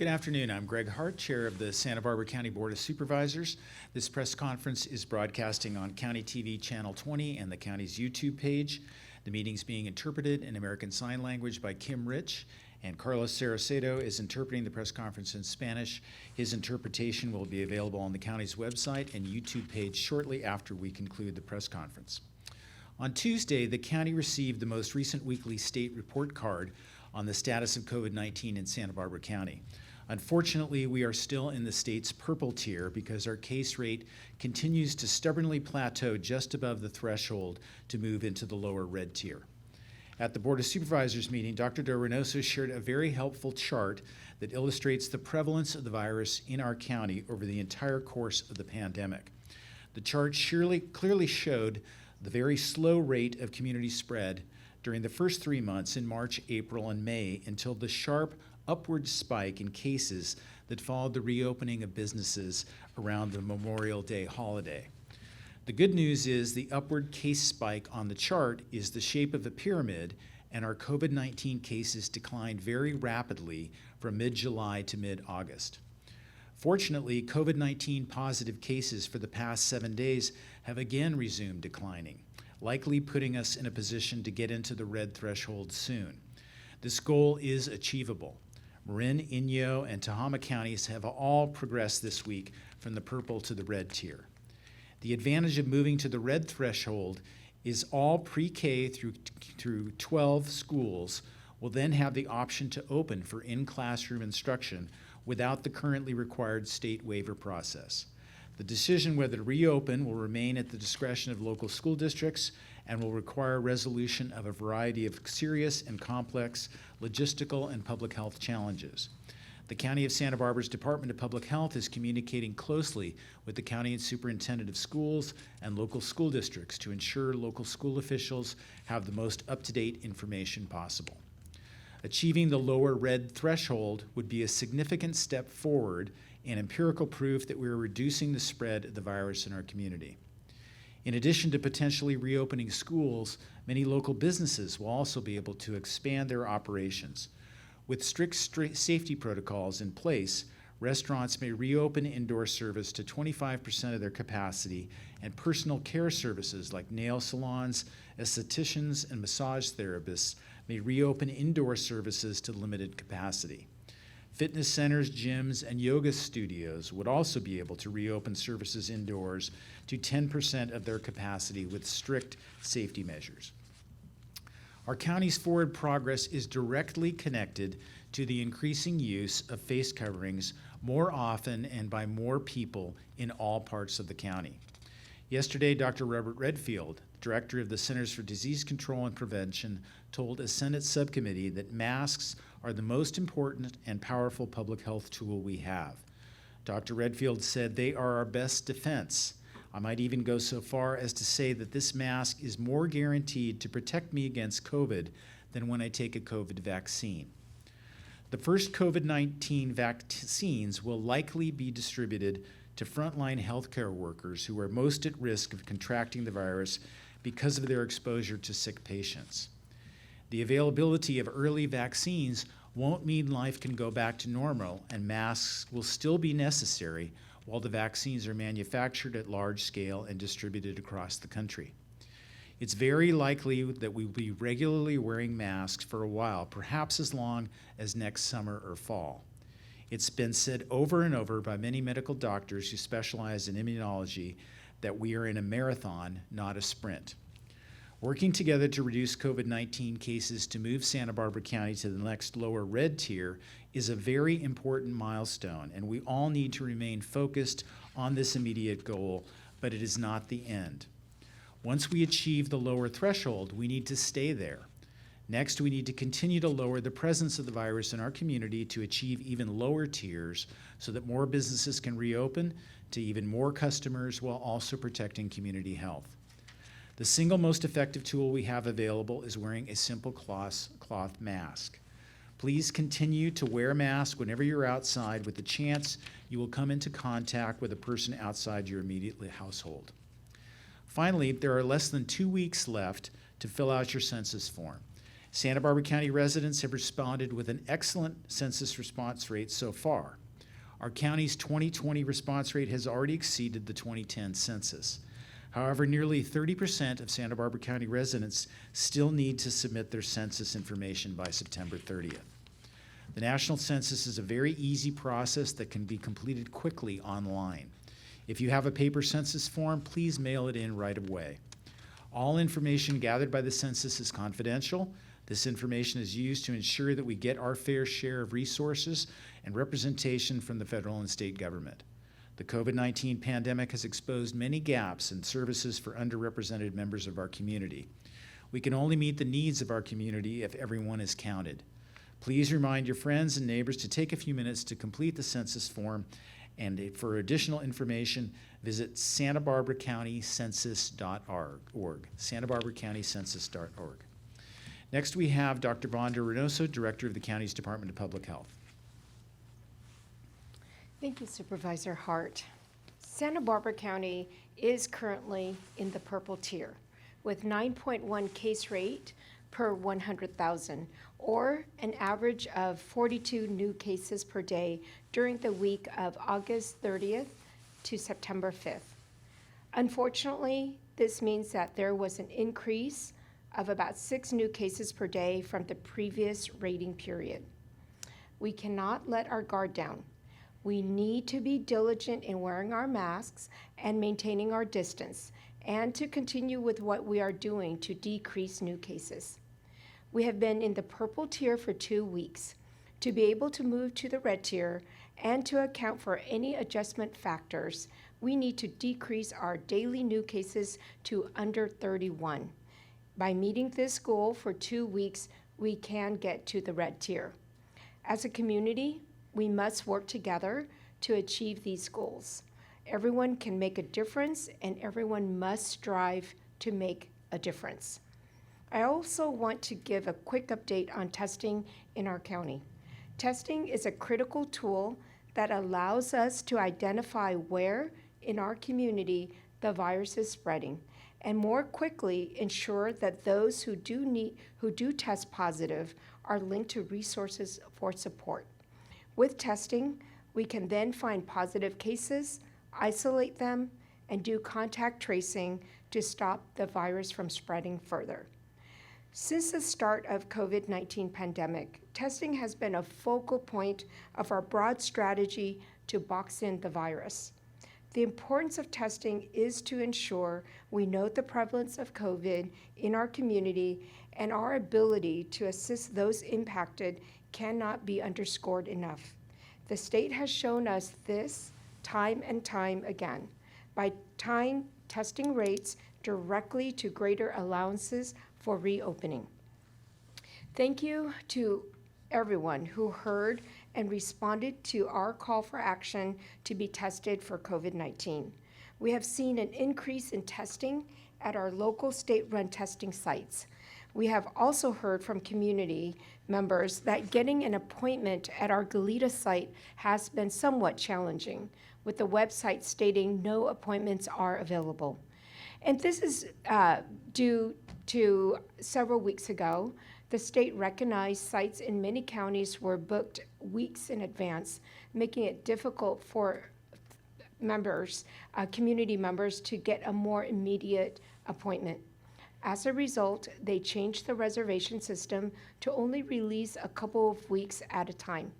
Good afternoon. I'm Greg Hart, Chair of the Santa Barbara County Board of Supervisors. This press conference is broadcasting on County TV Channel 20 and the county's YouTube page. The meeting's being interpreted in American Sign Language by Kim Rich, and Carlos Saracedo is interpreting the press conference in Spanish. His interpretation will be available on the county's website and YouTube page shortly after we conclude the press conference. On Tuesday, the county received the most recent weekly state report card on the status of COVID-19 in Santa Barbara County. Unfortunately, we are still in the state's purple tier because our case rate continues to stubbornly plateau just above the threshold to move into the lower red tier. At the Board of Supervisors meeting, Dr. Do Reynoso shared a very helpful chart that illustrates the prevalence of the virus in our county over the entire course of the pandemic. The chart clearly showed the very slow rate of community spread during the first 3 months in March, April, and May until the sharp upward spike in cases that followed the reopening of businesses around the Memorial Day holiday. The good news is the upward case spike on the chart is the shape of a pyramid, and our COVID-19 cases declined very rapidly from mid-July to mid-August. Fortunately, COVID-19 positive cases for the past 7 days have again resumed declining, likely putting us in a position to get into the red threshold soon. This goal is achievable. Marin, Inyo, and Tehama counties have all progressed this week from the purple to the red tier. The advantage of moving to the red threshold is all pre-K through 12 schools will then have the option to open for in-classroom instruction without the currently required state waiver process. The decision whether to reopen will remain at the discretion of local school districts and will require resolution of a variety of serious and complex logistical and public health challenges. The County of Santa Barbara's Department of Public Health is communicating closely with the county and superintendent of schools and local school districts to ensure local school officials have the most up-to-date information possible. Achieving the lower red threshold would be a significant step forward and empirical proof that we are reducing the spread of the virus in our community. In addition to potentially reopening schools, many local businesses will also be able to expand their operations. With strict safety protocols in place, restaurants may reopen indoor service to 25% of their capacity, and personal care services like nail salons, estheticians, and massage therapists may reopen indoor services to limited capacity. Fitness centers, gyms, and yoga studios would also be able to reopen services indoors to 10% of their capacity with strict safety measures. Our county's forward progress is directly connected to the increasing use of face coverings more often and by more people in all parts of the county. Yesterday, Dr. Robert Redfield, Director of the Centers for Disease Control and Prevention, told a Senate subcommittee that masks are the most important and powerful public health tool we have. Dr. Redfield said they are our best defense. I might even go so far as to say that this mask is more guaranteed to protect me against COVID than when I take a COVID vaccine. The first COVID-19 vaccines will likely be distributed to frontline healthcare workers who are most at risk of contracting the virus because of their exposure to sick patients. The availability of early vaccines won't mean life can go back to normal, and masks will still be necessary while the vaccines are manufactured at large scale and distributed across the country. It's very likely that we will be regularly wearing masks for a while, perhaps as long as next summer or fall. It's been said over and over by many medical doctors who specialize in immunology that we are in a marathon, not a sprint. Working together to reduce COVID-19 cases to move Santa Barbara County to the next lower red tier is a very important milestone, and we all need to remain focused on this immediate goal, but it is not the end. Once we achieve the lower threshold, we need to stay there. Next, we need to continue to lower the presence of the virus in our community to achieve even lower tiers so that more businesses can reopen to even more customers while also protecting community health. The single most effective tool we have available is wearing a simple cloth mask. Please continue to wear a mask whenever you're outside with the chance you will come into contact with a person outside your immediate household. Finally, there are less than 2 weeks left to fill out your census form. Santa Barbara County residents have responded with an excellent census response rate so far. Our county's 2020 response rate has already exceeded the 2010 census. However, nearly 30% of Santa Barbara County residents still need to submit their census information by September 30th. The national census is a very easy process that can be completed quickly online. If you have a paper census form, please mail it in right away. All information gathered by the census is confidential. This information is used to ensure that we get our fair share of resources and representation from the federal and state government. The COVID-19 pandemic has exposed many gaps in services for underrepresented members of our community. We can only meet the needs of our community if everyone is counted. Please remind your friends and neighbors to take a few minutes to complete the census form, and for additional information, visit santabarbaracountycensus.org, santabarbaracountycensus.org. Next, we have Dr. Vonda Reynoso, Director of the county's Department of Public Health. Thank you, Supervisor Hart. Santa Barbara County is currently in the purple tier with 9.1 case rate per 100,000, or an average of 42 new cases per day during the week of August 30th to September 5th. Unfortunately, this means that there was an increase of about 6 new cases per day from the previous rating period. We cannot let our guard down. We need to be diligent in wearing our masks and maintaining our distance, and to continue with what we are doing to decrease new cases. We have been in the purple tier for 2 weeks. To be able to move to the red tier and to account for any adjustment factors, we need to decrease our daily new cases to under 31. By meeting this goal for 2 weeks, we can get to the red tier. As a community, we must work together to achieve these goals. Everyone can make a difference, and everyone must strive to make a difference. I also want to give a quick update on testing in our county. Testing is a critical tool that allows us to identify where in our community the virus is spreading, and more quickly ensure that those who do test positive are linked to resources for support. With testing, we can then find positive cases, isolate them, and do contact tracing to stop the virus from spreading further. Since the start of COVID-19 pandemic, testing has been a focal point of our broad strategy to box in the virus. The importance of testing is to ensure we know the prevalence of COVID in our community, and our ability to assist those impacted cannot be underscored enough. The state has shown us this time and time again by tying testing rates directly to greater allowances for reopening. Thank you to everyone who heard and responded to our call for action to be tested for COVID-19. We have seen an increase in testing at our local state-run testing sites. We have also heard from community members that getting an appointment at our Goleta site has been somewhat challenging, with the website stating no appointments are available. And this is due to several weeks ago, the state recognized sites in many counties were booked weeks in advance, making it difficult for members, community members, to get a more immediate appointment. As a result, they changed the reservation system to only release a couple of weeks at a time.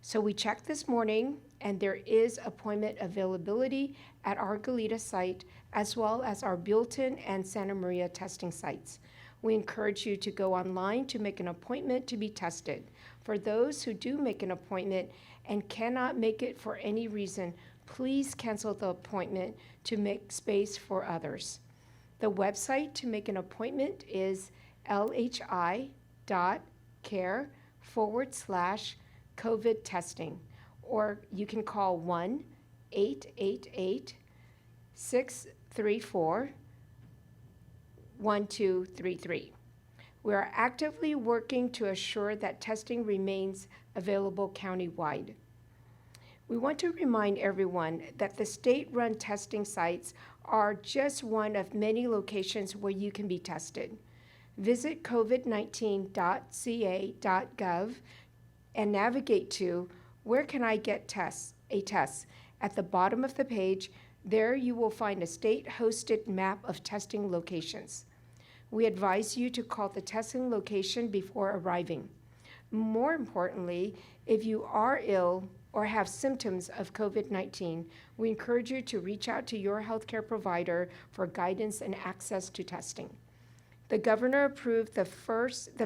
So we checked this morning, and there is appointment availability at our Goleta site, as well as our Buellton and Santa Maria testing sites. We encourage you to go online to make an appointment to be tested. For those who do make an appointment and cannot make it for any reason, please cancel the appointment to make space for others. The website to make an appointment is lhi.care/COVID testing, or you can call 1-888-634-1233. We are actively working to assure that testing remains available countywide. We want to remind everyone that the state-run testing sites are just one of many locations where you can be tested. Visit covid19.ca.gov and navigate to Where Can I Get a test? At the bottom of the page, there you will find a state-hosted map of testing locations. We advise you to call the testing location before arriving. More importantly, if you are ill or have symptoms of COVID-19, we encourage you to reach out to your healthcare provider for guidance and access to testing. The governor approved the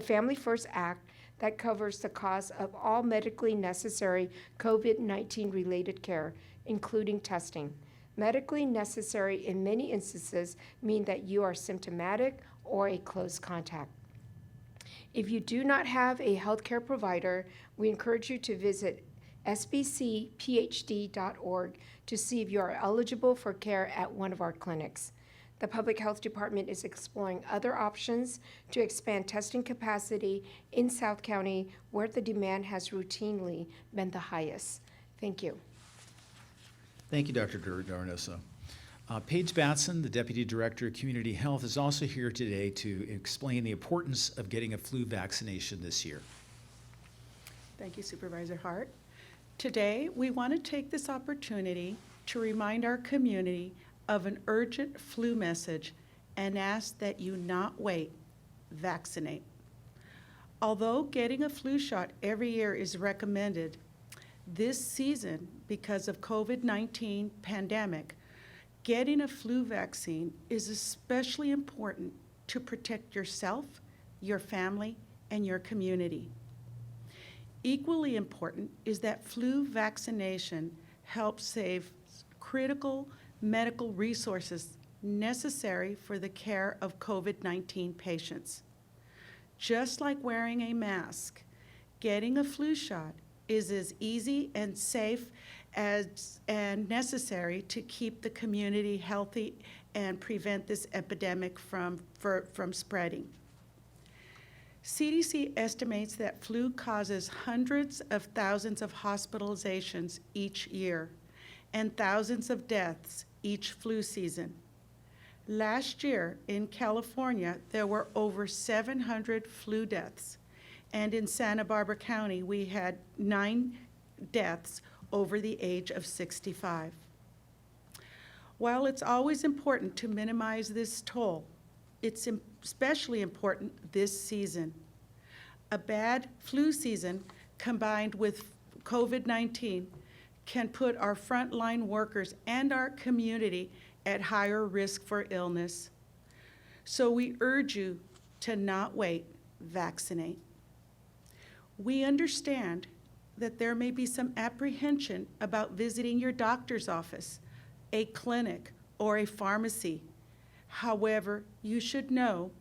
Family First Act that covers the cost of all medically necessary COVID-19 related care, including testing. Medically necessary in many instances mean that you are symptomatic or a close contact. If you do not have a healthcare provider, we encourage you to visit sbcphd.org to see if you are eligible for care at one of our clinics. The Public Health Department is exploring other options to expand testing capacity in South County, where the demand has routinely been the highest. Thank you. Thank you, Dr. Darnosa. Paige Batson, the Deputy Director of Community Health, is also here today to explain the importance of getting a flu vaccination this year. Thank you, Supervisor Hart. Today, we want to take this opportunity to remind our community of an urgent flu message and ask that you not wait, vaccinate. Although getting a flu shot every year is recommended, this season, because of COVID-19 pandemic, getting a flu vaccine is especially important to protect yourself, your family, and your community. Equally important is that flu vaccination helps save critical medical resources necessary for the care of COVID-19 patients. Just like wearing a mask, getting a flu shot is as easy and safe and necessary to keep the community healthy and prevent this epidemic from spreading. CDC estimates that flu causes hundreds of thousands of hospitalizations each year and thousands of deaths each flu season. Last year in California, there were over 700 flu deaths, and in Santa Barbara County, we had 9 deaths over the age of 65. While it's always important to minimize this toll, it's especially important this season. A bad flu season combined with COVID-19 can put our frontline workers and our community at higher risk for illness. So we urge you to not wait, vaccinate. We understand that there may be some apprehension about visiting your doctor's office, a clinic, or a pharmacy. However, you should know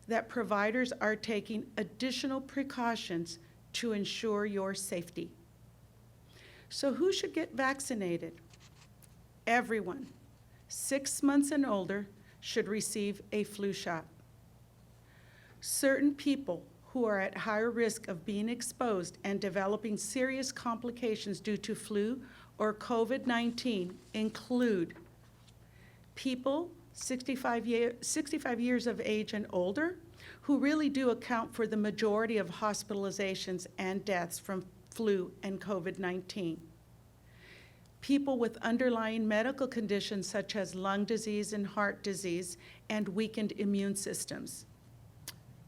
that providers are taking additional precautions to ensure your safety. So who should get vaccinated? Everyone 6 months and older should receive a flu shot. Certain people who are at higher risk of being exposed and developing serious complications due to flu or COVID-19 include people 65 years of age and older, who really do account for the majority of hospitalizations and deaths from flu and COVID-19. People with underlying medical conditions such as lung disease and heart disease and weakened immune systems.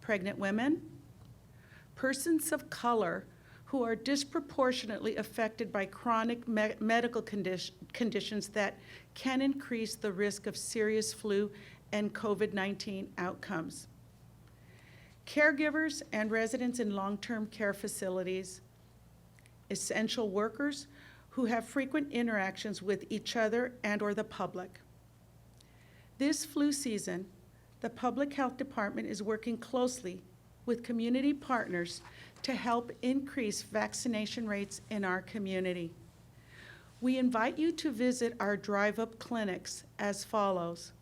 Pregnant women, persons of color who are disproportionately affected by chronic medical conditions that can increase the risk of serious flu and COVID-19 outcomes. Caregivers and residents in long-term care facilities, essential workers who have frequent interactions with each other and or the public. This flu season, the Public Health Department is working closely with community partners to help increase vaccination rates in our community. We invite you to visit our drive-up clinics as follows.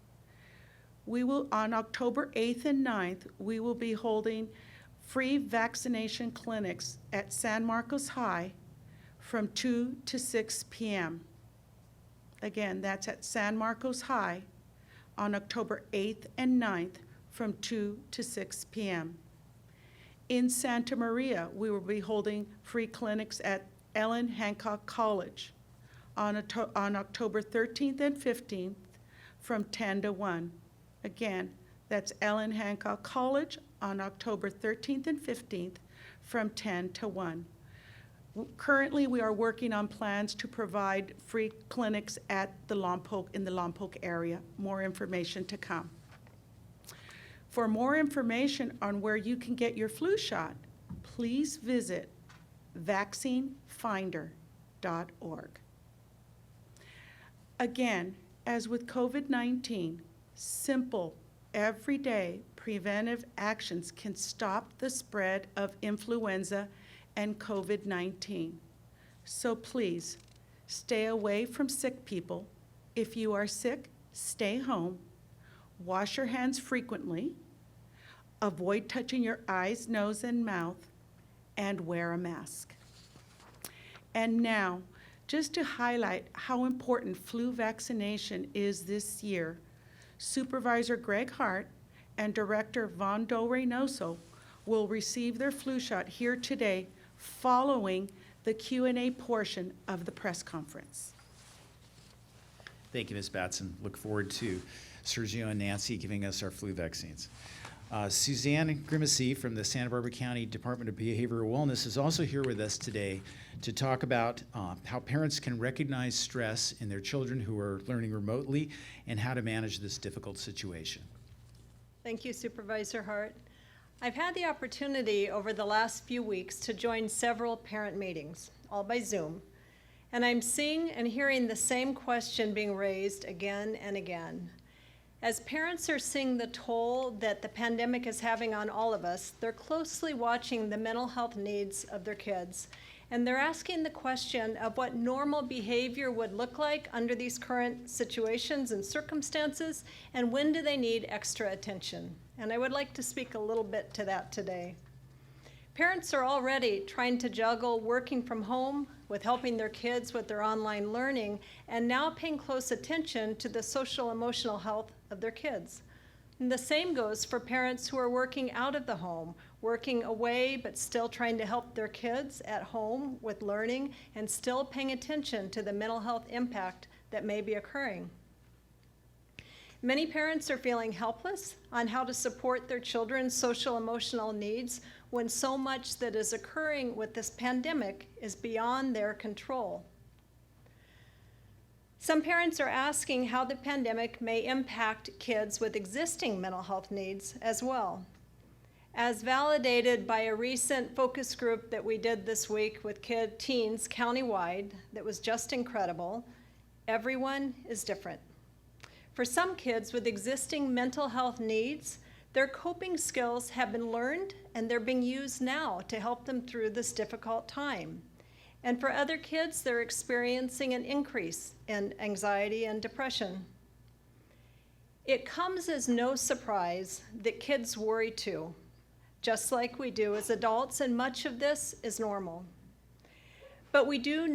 On October 8th and 9th, we will be holding free vaccination clinics at San Marcos High from 2 to 6 p.m. Again, that's at San Marcos High on October 8th and 9th from 2 to 6 p.m. In Santa Maria, we will be holding free clinics at Ellen Hancock College on October 13th and 15th from 10 to 1. Again, that's Ellen Hancock College on October 13th and 15th from 10 to 1. Currently, we are working on plans to provide free clinics at in the Lompoc area. More information to come. For more information on where you can get your flu shot, please visit vaccinefinder.org. Again, as with COVID-19, simple, everyday preventive actions can stop the spread of influenza and COVID-19. So please, stay away from sick people. If you are sick, stay home. Wash your hands frequently. Avoid touching your eyes, nose, and mouth, and wear a mask. And now, just to highlight how important flu vaccination is this year, Supervisor Greg Hart and Director Vondo Reynoso will receive their flu shot here today following the Q&A portion of the press conference. Thank you, Ms. Batson. Look forward to Sergio and Nancy giving us our flu vaccines. Suzanne Grimacy from the Santa Barbara County Department of Behavioral Wellness is also here with us today to talk about how parents can recognize stress in their children who are learning remotely and how to manage this difficult situation. Thank you, Supervisor Hart. I've had the opportunity over the last few weeks to join several parent meetings, all by Zoom, and I'm seeing and hearing the same question being raised again and again. As parents are seeing the toll that the pandemic is having on all of us, they're closely watching the mental health needs of their kids, and they're asking the question of what normal behavior would look like under these current situations and circumstances, and when do they need extra attention. And I would like to speak a little bit to that today. Parents are already trying to juggle working from home with helping their kids with their online learning, and now paying close attention to the social emotional health of their kids. And the same goes for parents who are working out of the home, working away but still trying to help their kids at home with learning and still paying attention to the mental health impact that may be occurring. Many parents are feeling helpless on how to support their children's social emotional needs when so much that is occurring with this pandemic is beyond their control. Some parents are asking how the pandemic may impact kids with existing mental health needs as well. As validated by a recent focus group that we did this week with teens countywide that was just incredible, everyone is different. For some kids with existing mental health needs, their coping skills have been learned and they're being used now to help them through this difficult time. And for other kids, they're experiencing an increase in anxiety and depression. It comes as no surprise that kids worry too, just like we do as adults, and much of this is normal. But we need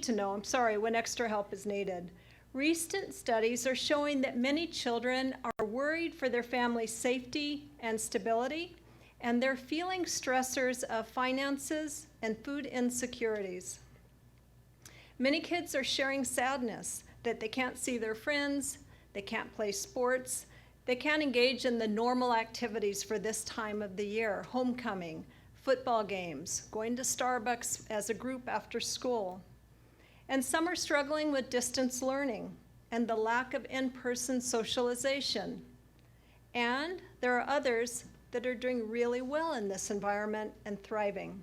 to know, when extra help is needed. Recent studies are showing that many children are worried for their family's safety and stability, and they're feeling stressors of finances and food insecurities. Many kids are sharing sadness that they can't see their friends, they can't play sports, they can't engage in the normal activities for this time of the year, homecoming, football games, going to Starbucks as a group after school. And some are struggling with distance learning and the lack of in-person socialization. And there are others that are doing really well in this environment and thriving.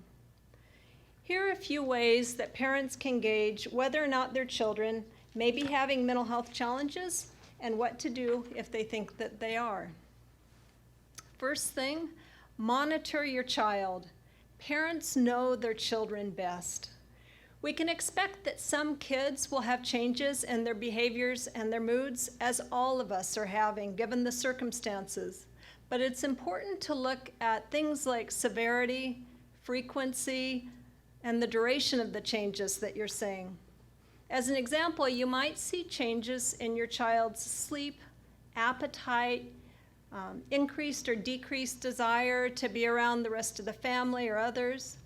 Here are a few ways that parents can gauge whether or not their children may be having mental health challenges and what to do if they think that they are. First thing, monitor your child. Parents know their children best. We can expect that some kids will have changes in their behaviors and their moods, as all of us are having, given the circumstances. But it's important to look at things like severity, frequency, and the duration of the changes that you're seeing. As an example, you might see changes in your child's sleep, appetite, increased or decreased desire to be around the rest of the family or others.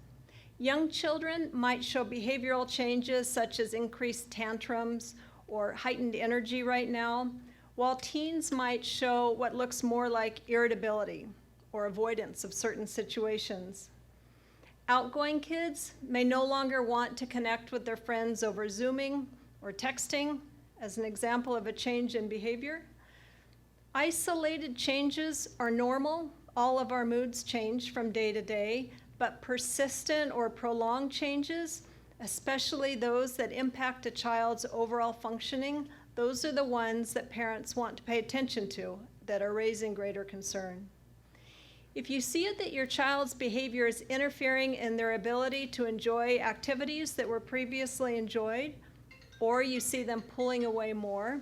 Young children might show behavioral changes such as increased tantrums or heightened energy right now, while teens might show what looks more like irritability or avoidance of certain situations. Outgoing kids may no longer want to connect with their friends over Zooming or texting, as an example of a change in behavior. Isolated changes are normal. All of our moods change from day to day, but persistent or prolonged changes, especially those that impact a child's overall functioning, those are the ones that parents want to pay attention to that are raising greater concern. If you see it that your child's behavior is interfering in their ability to enjoy activities that were previously enjoyed, or you see them pulling away more,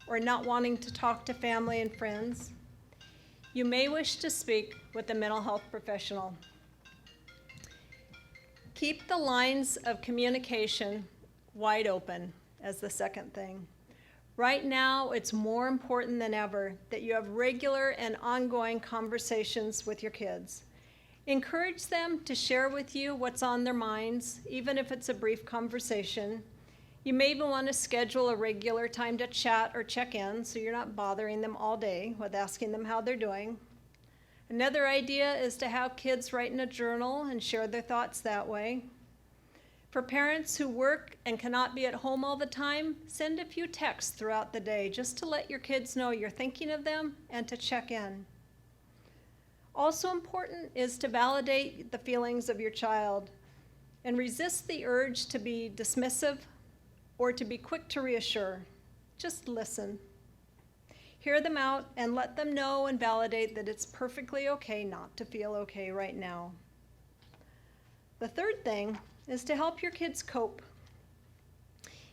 or not wanting to talk to family and friends, you may wish to speak with a mental health professional. Keep the lines of communication wide open as the second thing. Right now, it's more important than ever that you have regular and ongoing conversations with your kids. Encourage them to share with you what's on their minds, even if it's a brief conversation. You may even want to schedule a regular time to chat or check in so you're not bothering them all day with asking them how they're doing. Another idea is to have kids write in a journal and share their thoughts that way. For parents who work and cannot be at home all the time, send a few texts throughout the day just to let your kids know you're thinking of them and to check in. Also important is to validate the feelings of your child and resist the urge to be dismissive or to be quick to reassure. Just listen. Hear them out and let them know and validate that it's perfectly okay not to feel okay right now. The third thing is to help your kids cope.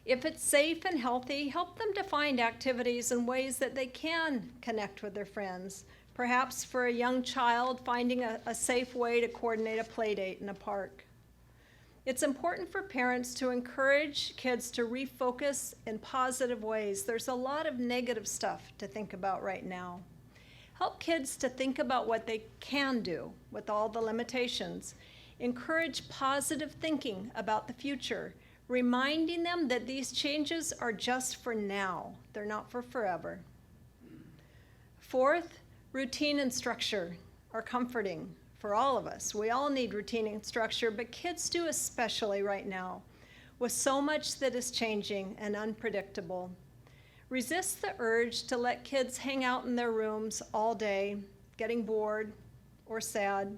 If it's safe and healthy, help them to find activities and ways that they can connect with their friends. Perhaps for a young child, finding a safe way to coordinate a play date in a park. It's important for parents to encourage kids to refocus in positive ways. There's a lot of negative stuff to think about right now. Help kids to think about what they can do with all the limitations. Encourage positive thinking about the future, reminding them that these changes are just for now. They're not for forever. Fourth, routine and structure are comforting for all of us. We all need routine and structure, but kids do especially right now, with so much that is changing and unpredictable. Resist the urge to let kids hang out in their rooms all day, getting bored or sad.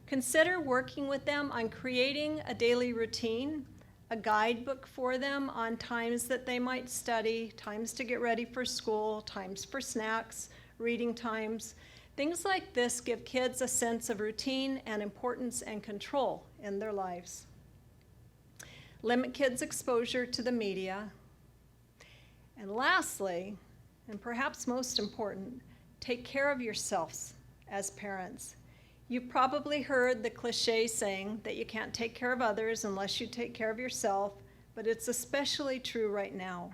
Consider working with them on creating a daily routine, a guidebook for them on times that they might study, times to get ready for school, times for snacks, reading times. Things like this give kids a sense of routine and importance and control in their lives. Limit kids' exposure to the media. And lastly, and perhaps most important, take care of yourselves as parents. You've probably heard the cliche saying that you can't take care of others unless you take care of yourself, but it's especially true right now.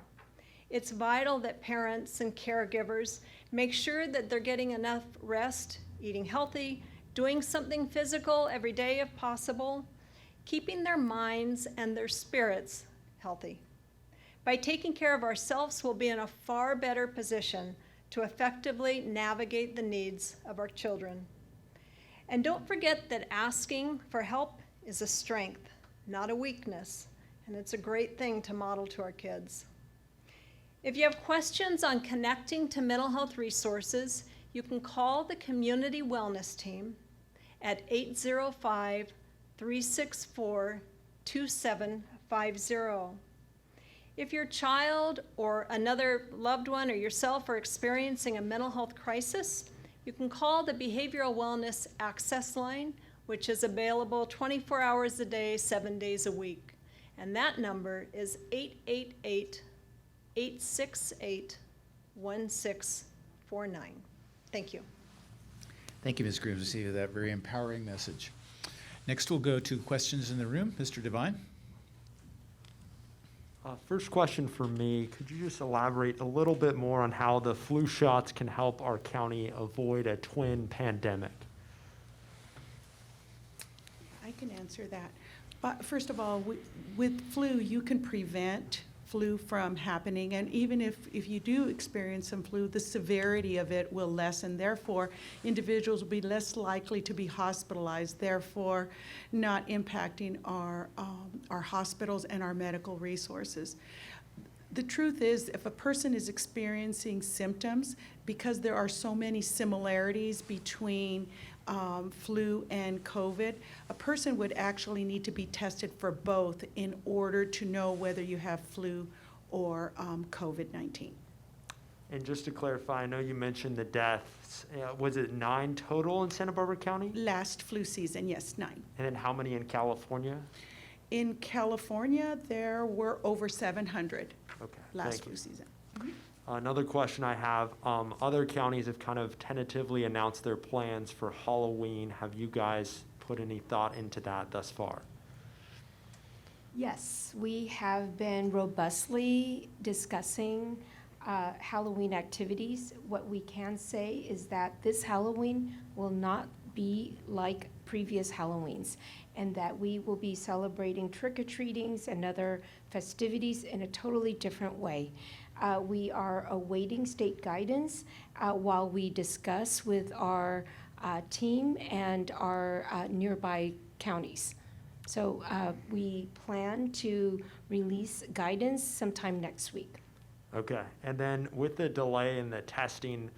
It's vital that parents and caregivers make sure that they're getting enough rest, eating healthy, doing something physical every day if possible, keeping their minds and their spirits healthy. By taking care of ourselves, we'll be in a far better position to effectively navigate the needs of our children. And don't forget that asking for help is a strength, not a weakness, and it's a great thing to model to our kids. If you have questions on connecting to mental health resources, you can call the Community Wellness Team at 805-364-2750. If your child or another loved one or yourself are experiencing a mental health crisis, you can call the Behavioral Wellness Access Line, which is available 24 hours a day, 7 days a week. And that number is 888-868-1649. Thank you. Thank you, Ms. Grimsey, for that very empowering message. Next, we'll go to questions in the room. Mr. Devine. First question for me, could you just elaborate a little bit more on how the flu shots can help our county avoid a twin pandemic? I can answer that. But first of all, with flu, you can prevent flu from happening. And even if you do experience some flu, the severity of it will lessen. Therefore, individuals will be less likely to be hospitalized, therefore not impacting our hospitals and our medical resources. The truth is, if a person is experiencing symptoms, because there are so many similarities between flu and COVID, a person would actually need to be tested for both in order to know whether you have flu or COVID-19. And just to clarify, I know you mentioned the deaths. Was it 9 total in Santa Barbara County? Last flu season, yes, 9. And then how many in California? In California, there were over 700 Okay, last thank flu you. season. Another question I have, other counties have kind of tentatively announced their plans for Halloween. Have you guys put any thought into that thus far? Yes, we have been robustly discussing Halloween activities. What we can say is that this Halloween will not be like previous Halloweens, and that we will be celebrating trick-or-treatings and other festivities in a totally different way. We are awaiting state guidance while we discuss with our team and our nearby counties. So we plan to release guidance sometime next week. Okay, and then with the delay in the testing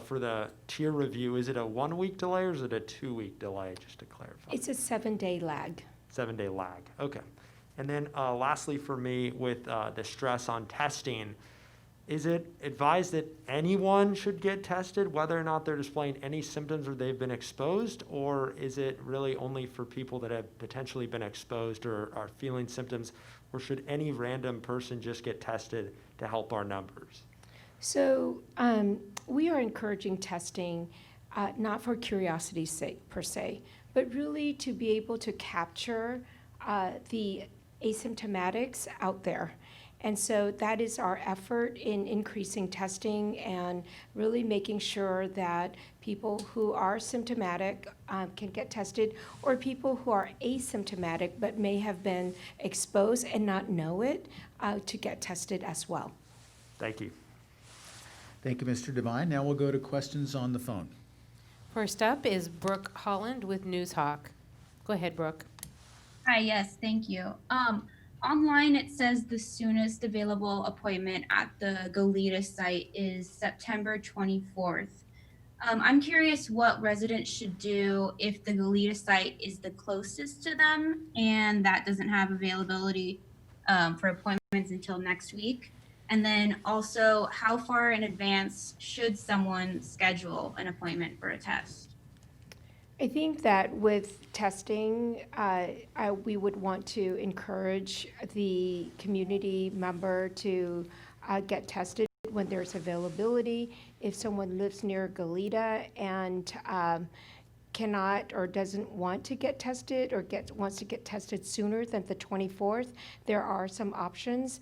for the tier review, is it a 1-week delay or is it a 2-week delay, just to clarify? It's a 7-day lag. 7-day lag, okay. And then lastly for me, with the stress on testing, is it advised that anyone should get tested, whether or not they're displaying any symptoms or they've been exposed, or is it really only for people that have potentially been exposed or are feeling symptoms, or should any random person just get tested to help our numbers? So we are encouraging testing, not for curiosity's sake per se, but really to be able to capture the asymptomatics out there. And so that is our effort in increasing testing and really making sure that people who are symptomatic can get tested, or people who are asymptomatic but may have been exposed and not know it to get tested as well. Thank you. Thank you, Mr. Devine. Now we'll go to questions on the phone. First up is Brooke Holland with Newshawk. Go ahead, Brooke. Hi, yes, thank you. Online, it says the soonest available appointment at the Goleta site is September 24th. I'm curious what residents should do if the Goleta site is the closest to them and that doesn't have availability for appointments until next week. And then also, how far in advance should someone schedule an appointment for a test? I think that with testing, we would want to encourage the community member to get tested when there's availability. If someone lives near Goleta and cannot or doesn't want to get tested or wants to get tested sooner than the 24th, there are some options.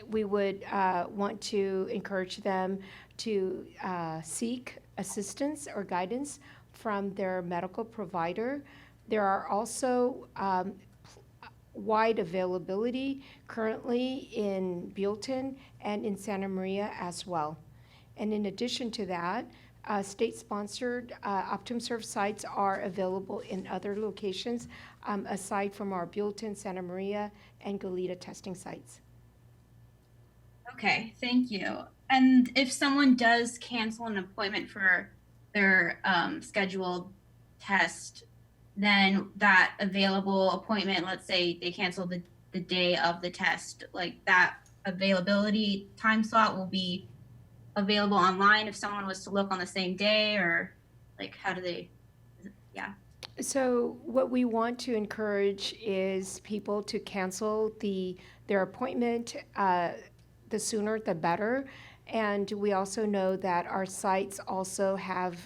We would want to encourage them to seek assistance or guidance from their medical provider. There are also wide availability currently in Buellton and in Santa Maria as well. And in addition to that, state-sponsored OptumServe sites are available in other locations aside from our Buellton, Santa Maria, and Goleta testing sites. Okay, thank you. And if someone does cancel an appointment for their scheduled test, then that available appointment, let's say they cancel the day of the test, like that availability time slot will be available online if someone was to look on the same day, or like how do they, yeah. So what we want to encourage is people to cancel their appointment, the sooner the better. And we also know that our sites also have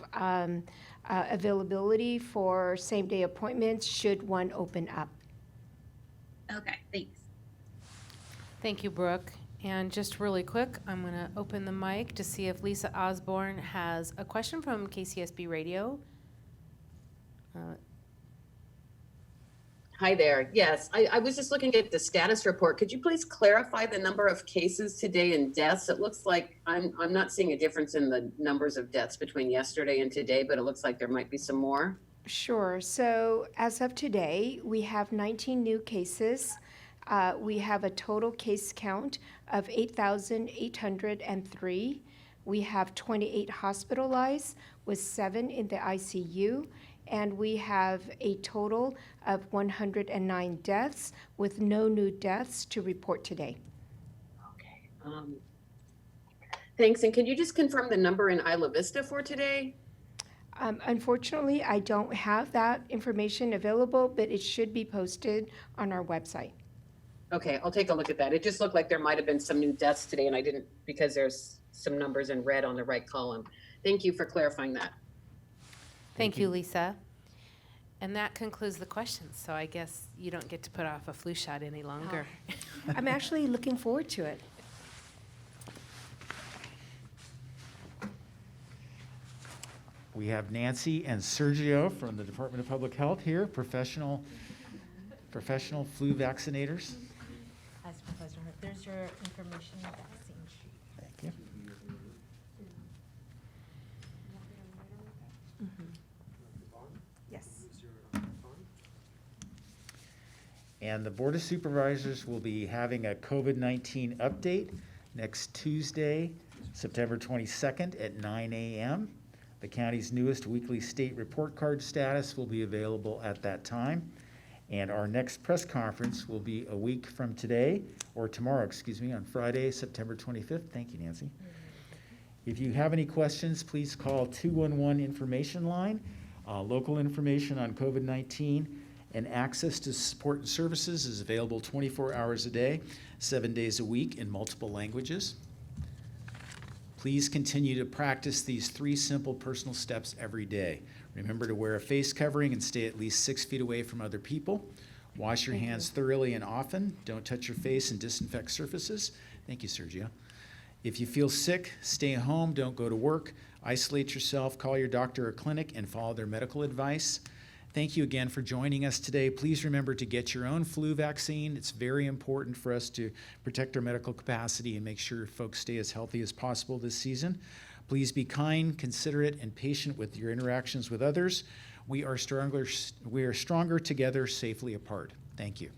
availability for same-day appointments should one open up. Okay, thanks. Thank you, Brooke. And just really quick, I'm going to open the mic to see if Lisa Osborne has a question from KCSB Radio. Hi there. Yes, I was just looking at the status report. Could you please clarify the number of cases today and deaths? It looks like I'm not seeing a difference in the numbers of deaths between yesterday and today, but it looks like there might be some more. Sure. So as of today, we have 19 new cases. We have a total case count of 8,803. We have 28 hospitalized with 7 in the ICU. And we have a total of 109 deaths with no new deaths to report today. Okay. Thanks. And can you just confirm the number in Isla Vista for today? Unfortunately, I don't have that information available, but it should be posted on our website. Okay, I'll take a look at that. It just looked like there might have been some new deaths today, and I didn't, because there's some numbers in red on the right column. Thank you for clarifying that. Thank you, Lisa. And that concludes the questions. So I guess you don't get to put off a flu shot any longer. I'm actually looking forward to it. We have Nancy and Sergio from the Department of Public Health here, professional flu vaccinators. As Professor Hurt, there's your information vaccine sheet. Thank you. Yes. And the Board of Supervisors will be having a COVID-19 update next Tuesday, September 22nd at 9 a.m. The county's newest weekly state report card status will be available at that time. And our next press conference will be a week from today, or tomorrow, on Friday, September 25th. Thank you, Nancy. If you have any questions, please call 211 information line. Local information on COVID-19 and access to support and services is available 24 hours a day, 7 days a week in multiple languages. Please continue to practice these 3 simple personal steps every day. Remember to wear a face covering and stay at least 6 feet away from other people. Wash your hands thoroughly and often. Don't touch your face and disinfect surfaces. Thank you, Sergio. If you feel sick, stay home, don't go to work. Isolate yourself, call your doctor or clinic, and follow their medical advice. Thank you again for joining us today. Please remember to get your own flu vaccine. It's very important for us to protect our medical capacity and make sure folks stay as healthy as possible this season. Please be kind, considerate, and patient with your interactions with others. We are stronger together, safely apart. Thank you.